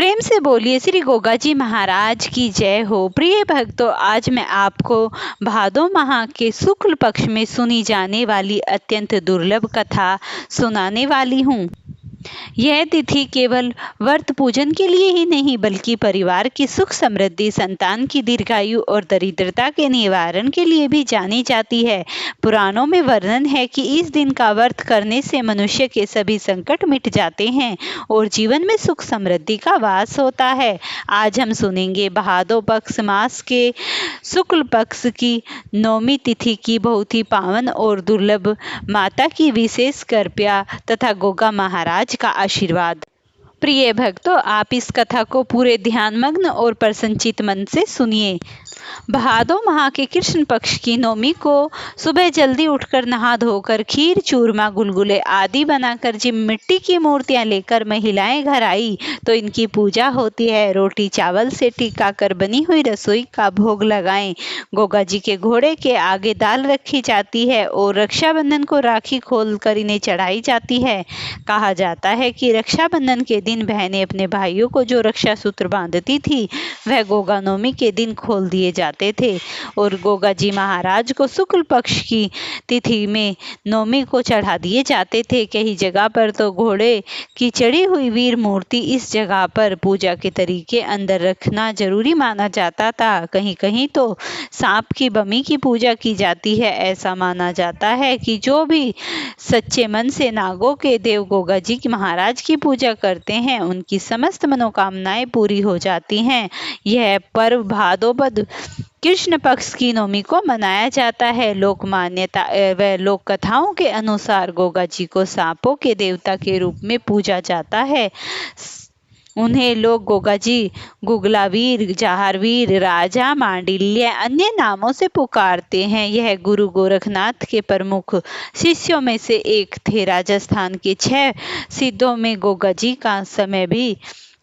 प्रेम से बोलिए श्री गोगा जी महाराज की जय हो। प्रिय भक्तों, आज मैं आपको भादो माह के शुक्ल पक्ष में सुनी जाने वाली अत्यंत दुर्लभ कथा सुनाने वाली हूँ। यह तिथि केवल व्रत पूजन के लिए ही नहीं बल्कि परिवार की सुख समृद्धि, संतान की दीर्घायु और दरिद्रता के निवारण के लिए भी जानी जाती है। पुराणों में वर्णन है कि इस दिन का व्रत करने से मनुष्य के सभी संकट मिट जाते हैं और जीवन में सुख समृद्धि का वास होता है। आज हम सुनेंगे भादो पक्ष मास के शुक्ल पक्ष की नौमी तिथि की बहुत ही पावन और दुर्लभ माता की विशेष कृपा तथा गोगा महाराज का आशीर्वाद। प्रिय भक्तों, आप इस कथा को पूरे ध्यानमग्न और प्रसन्नचित मन से सुनिए। भादो माह के कृष्ण पक्ष की नौमी को सुबह जल्दी उठकर नहा धोकर खीर, चूरमा, गुलगुले आदि बनाकर जब मिट्टी की मूर्तियां लेकर महिलाएं घर आई तो इनकी पूजा होती है। रोटी चावल से टिका कर बनी हुई रसोई का भोग लगाएं। गोगा जी के घोड़े के आगे दाल रखी जाती है और रक्षाबंधन को राखी खोलकर इन्हें चढ़ाई जाती है। कहा जाता है कि रक्षाबंधन के दिन बहनें अपने भाइयों को जो रक्षा सूत्र बांधती थी वह गोगा नौमी के दिन खोल दिए जाते थे और गोगा जी महाराज को शुक्ल पक्ष की तिथि में नौमी को चढ़ा दिए जाते थे। कई जगह पर तो घोड़े की चढ़ी हुई वीर मूर्ति इस जगह पर पूजा के तरीके अंदर रखना जरूरी माना जाता था। कहीं कहीं तो सांप की बमी की पूजा की जाती है। ऐसा माना जाता है कि जो भी सच्चे मन से नागों के देव गोगा जी की महाराज की पूजा करते हैं उनकी समस्त मनोकामनाएं पूरी हो जाती हैं। यह पर्व भादोबद कृष्ण पक्ष की नौमी को मनाया जाता है। लोक मान्यता व लोक कथाओं के अनुसार गोगा जी को सांपों के देवता के रूप में पूजा जाता है। उन्हें लोग गोगा जी, गुगलावीर, जहारवीर, राजा, मांडिल्य अन्य नामों से पुकारते हैं। यह गुरु गोरखनाथ के प्रमुख शिष्यों में से एक थे। राजस्थान के 6 सिद्धों में गोगा जी का समय भी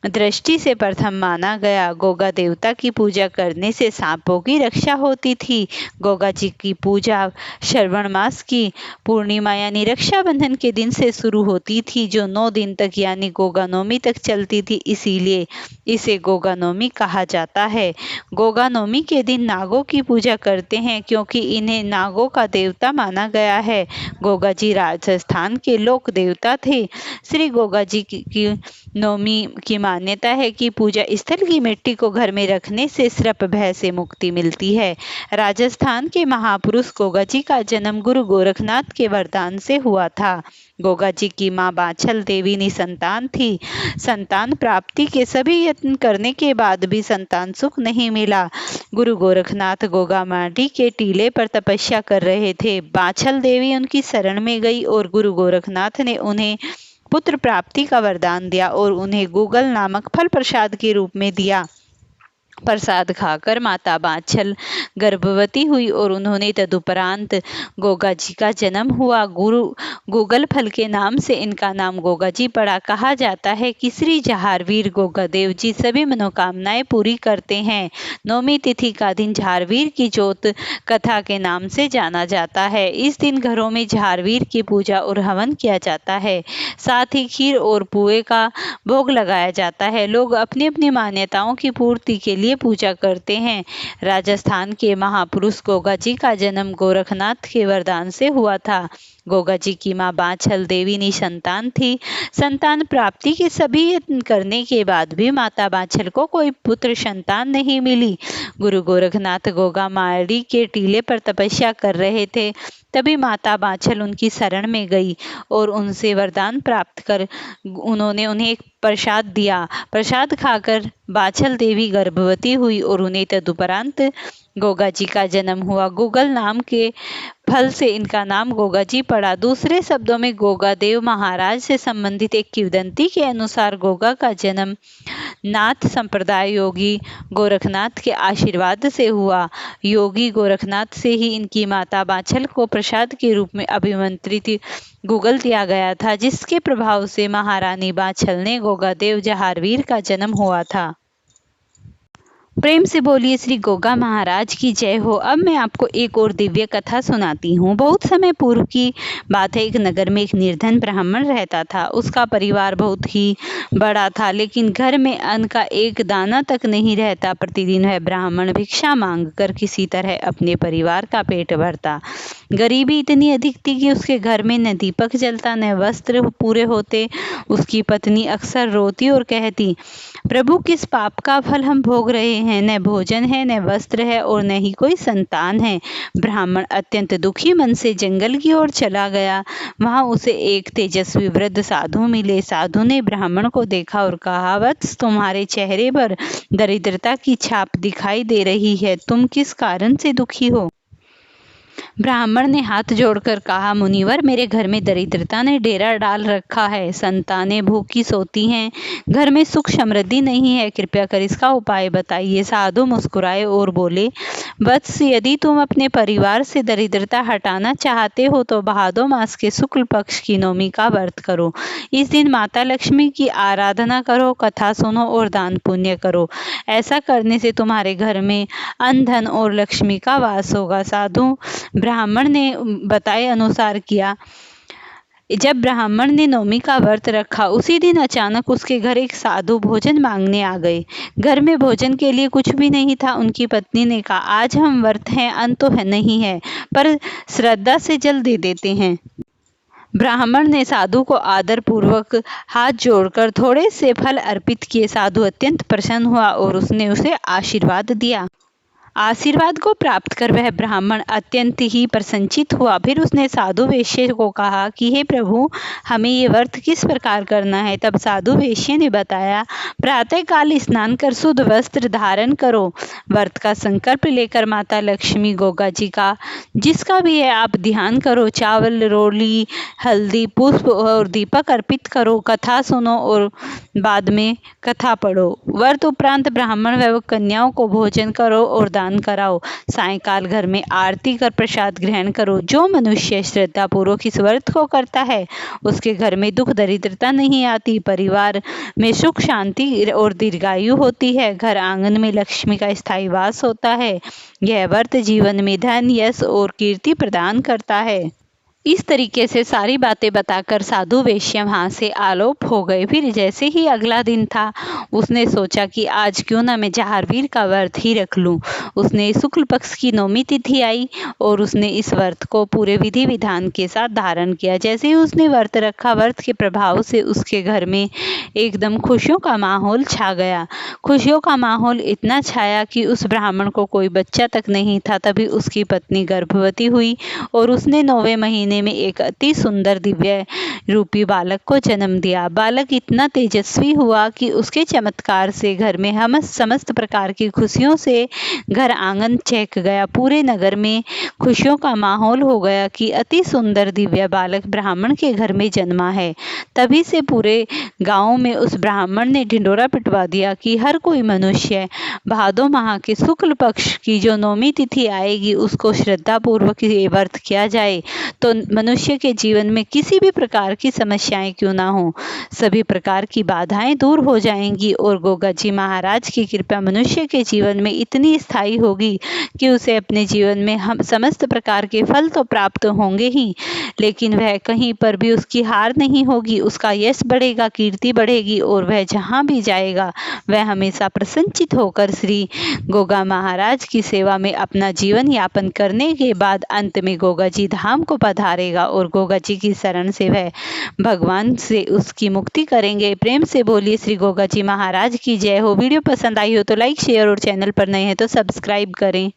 दृष्टि से प्रथम माना गया। गोगा देवता की पूजा करने से सांपों की रक्षा होती थी। गोगा जी की पूजा श्रवण मास की पूर्णिमा यानी रक्षाबंधन के दिन से शुरू होती थी जो 9 दिन तक यानी गोगा नौमी तक चलती थी, इसीलिए इसे गोगा नौमी कहा जाता है। गोगा नौमी के दिन नागों की पूजा करते हैं क्योंकि इन्हें नागों का देवता माना गया है। गोगा जी राजस्थान के लोक देवता थे। श्री गोगा जी की नौमी की मान्यता है कि पूजा स्थल की मिट्टी को घर में रखने से सर्प भय से मुक्ति मिलती है। राजस्थान के महापुरुष गोगा जी का जन्म गुरु गोरखनाथ के वरदान से हुआ था। गोगा जी की मां बाछल देवी निसंतान थी। संतान प्राप्ति के सभी यत्न करने के बाद भी संतान सुख नहीं मिला। गुरु गोरखनाथ गोगा माटी के टीले पर तपस्या कर रहे थे। बाछल देवी उनकी शरण में गई और गुरु गोरखनाथ ने उन्हें पुत्र प्राप्ति का वरदान दिया और उन्हें गूगल नामक फल प्रसाद के रूप में दिया। प्रसाद खाकर माता बाछल गर्भवती हुई और उन्होंने तदुपरांत गोगा जी का जन्म हुआ। गुरु गूगल फल के नाम से इनका नाम गोगा जी पड़ा। कहा जाता है कि श्री जहारवीर गोगा देव जी सभी मनोकामनाएं पूरी करते हैं। नौमी तिथि का दिन झारवीर की जोत कथा के नाम से जाना जाता है। इस दिन घरों में झारवीर की पूजा और हवन किया जाता है। साथ ही खीर और पुए का भोग लगाया जाता है। लोग अपनी अपनी मान्यताओं की पूर्ति के लिए पूजा करते हैं। राजस्थान के महापुरुष गोगा जी का जन्म गोरखनाथ के वरदान से हुआ था। गोगा जी की मां बाछल देवी निसंतान थी। संतान प्राप्ति के सभी यत्न करने के बाद भी माता बाछल को कोई पुत्र संतान नहीं मिली। गुरु गोरखनाथ गोगा माड़ी के टीले पर तपस्या कर रहे थे। तभी माता बाछल उनकी शरण में गई और उनसे वरदान प्राप्त कर उन्होंने उन्हें एक प्रसाद दिया। प्रसाद खाकर बाछल देवी गर्भवती हुई और उन्हें तदुपरांत गोगा जी का जन्म हुआ। गूगल नाम के फल से इनका नाम गोगा जी पड़ा। दूसरे शब्दों में गोगा देव महाराज से संबंधित एक किंवदंती के अनुसार गोगा का जन्म नाथ संप्रदाय योगी गोरखनाथ के आशीर्वाद से हुआ। योगी गोरखनाथ से ही इनकी माता बाछल को प्रसाद के रूप में अभिमंत्रित गूगल दिया गया था, जिसके प्रभाव से महारानी बाछल ने गोगा देव जहारवीर का जन्म हुआ था। प्रेम से बोलिए श्री गोगा महाराज की जय हो। अब मैं आपको एक और दिव्य कथा सुनाती हूँ। बहुत समय पूर्व की बात है। एक नगर में एक निर्धन ब्राह्मण रहता था। उसका परिवार बहुत ही बड़ा था, लेकिन घर में अन्न का एक दाना तक नहीं रहता। प्रतिदिन वह ब्राह्मण भिक्षा मांगकर किसी तरह अपने परिवार का पेट भरता। गरीबी इतनी अधिक थी कि उसके घर में न दीपक जलता, न वस्त्र पूरे होते। उसकी पत्नी अक्सर रोती और कहती, प्रभु, किस पाप का फल हम भोग रहे हैं। न भोजन है, न वस्त्र है और न ही कोई संतान है। ब्राह्मण अत्यंत दुखी मन से जंगल की ओर चला गया। वहां उसे एक तेजस्वी वृद्ध साधु मिले। साधु ने ब्राह्मण को देखा और कहा, वत्स, तुम्हारे चेहरे पर दरिद्रता की छाप दिखाई दे रही है। तुम किस कारण से दुखी हो? ब्राह्मण ने हाथ जोड़कर कहा, मुनिवर, मेरे घर में दरिद्रता ने डेरा डाल रखा है। संतानें भूखी सोती हैं। घर में सुख समृद्धि नहीं है। कृपया कर इसका उपाय बताइए। साधु मुस्कुराए और बोले, वत्स, यदि तुम अपने परिवार से दरिद्रता हटाना चाहते हो तो भादो मास के शुक्ल पक्ष की नवमी का व्रत करो। इस दिन माता लक्ष्मी की आराधना करो, कथा सुनो और दान पुण्य करो। ऐसा करने से तुम्हारे घर में अन्न, धन और लक्ष्मी का वास होगा। साधु ब्राह्मण ने बताए अनुसार किया। जब ब्राह्मण ने नवमी का व्रत रखा, उसी दिन अचानक उसके घर एक साधु भोजन मांगने आ गए। घर में भोजन के लिए कुछ भी नहीं था। उनकी पत्नी ने कहा, आज हम व्रत हैं, अन्न तो नहीं है, पर श्रद्धा से जल दे देते हैं। ब्राह्मण ने साधु को आदर पूर्वक हाथ जोड़कर थोड़े से फल अर्पित किए। साधु अत्यंत प्रसन्न हुआ और उसने उसे आशीर्वाद दिया। आशीर्वाद को प्राप्त कर वह ब्राह्मण अत्यंत ही प्रसन्नचित्त हुआ। फिर उसने साधु वेश्य को कहा कि हे प्रभु, हमें ये व्रत किस प्रकार करना है। तब साधु वेश्य ने बताया, प्रातःकाल स्नान कर शुद्ध वस्त्र धारण करो। व्रत का संकल्प लेकर माता लक्ष्मी, गोगा जी का जिसका भी है, आप ध्यान करो। चावल, रोली, हल्दी, पुष्प और दीपक अर्पित करो। कथा सुनो और बाद में कथा पढ़ो। व्रत उपरांत ब्राह्मण व कन्याओं को भोजन करो और दान कराओ। सायंकाल घर में आरती कर प्रसाद ग्रहण करो। जो मनुष्य श्रद्धा पूर्वक इस व्रत को करता है, उसके घर में दुख दरिद्रता नहीं आती। परिवार में सुख, शांति और दीर्घायु होती है। घर आंगन में लक्ष्मी का स्थायी वास होता है। यह व्रत जीवन में धन, यश और कीर्ति प्रदान करता है। इस तरीके से सारी बातें बताकर साधु वेश्या वहाँ से आलोप हो गए। फिर जैसे ही अगला दिन था, उसने सोचा कि आज क्यों ना मैं जहारवीर का व्रत ही रख लूं। उसने शुक्ल पक्ष की नवमी तिथि आई और उसने इस व्रत को पूरे विधि विधान के साथ धारण किया। जैसे ही उसने व्रत रखा, व्रत के प्रभाव से उसके घर में एकदम खुशियों का माहौल छा गया। खुशियों का माहौल इतना छाया कि उस ब्राह्मण को कोई बच्चा तक नहीं था। तभी उसकी पत्नी गर्भवती हुई और उसने 9वें महीने में एक अति सुंदर दिव्य रूपी बालक को जन्म दिया। बालक इतना तेजस्वी हुआ कि उसके चमत्कार से घर में हम समस्त प्रकार की खुशियों से घर आंगन चहक गया। पूरे नगर में खुशियों का माहौल हो गया कि अति सुंदर दिव्य बालक ब्राह्मण के घर में जन्मा है। तभी से पूरे गांव में उस ब्राह्मण ने ढिंडोरा पिटवा दिया कि हर कोई मनुष्य भादो माह के शुक्ल पक्ष की जो नवमी तिथि आएगी, उसको श्रद्धा पूर्वक ये व्रत किया जाए तो मनुष्य के जीवन में किसी भी प्रकार की समस्याएं क्यों ना हो, सभी प्रकार की बाधाएं दूर हो जाएंगी और गोगा जी महाराज की कृपा मनुष्य के जीवन में इतनी स्थायी होगी कि उसे अपने जीवन में हम समस्त प्रकार के फल तो प्राप्त होंगे ही, लेकिन वह कहीं पर भी उसकी हार नहीं होगी। उसका यश बढ़ेगा, कीर्ति बढ़ेगी और वह जहाँ भी जाएगा वह हमेशा प्रसन्नचित्त होकर श्री गोगा महाराज की सेवा में अपना जीवन यापन करने के बाद अंत में गोगा जी धाम को पधारेगा और गोगा जी की शरण से वह भगवान से उसकी मुक्ति करेंगे। प्रेम से बोलिए श्री गोगा जी महाराज की जय हो। वीडियो पसंद आई हो तो लाइक, शेयर और चैनल पर नए हैं तो सब्सक्राइब करें।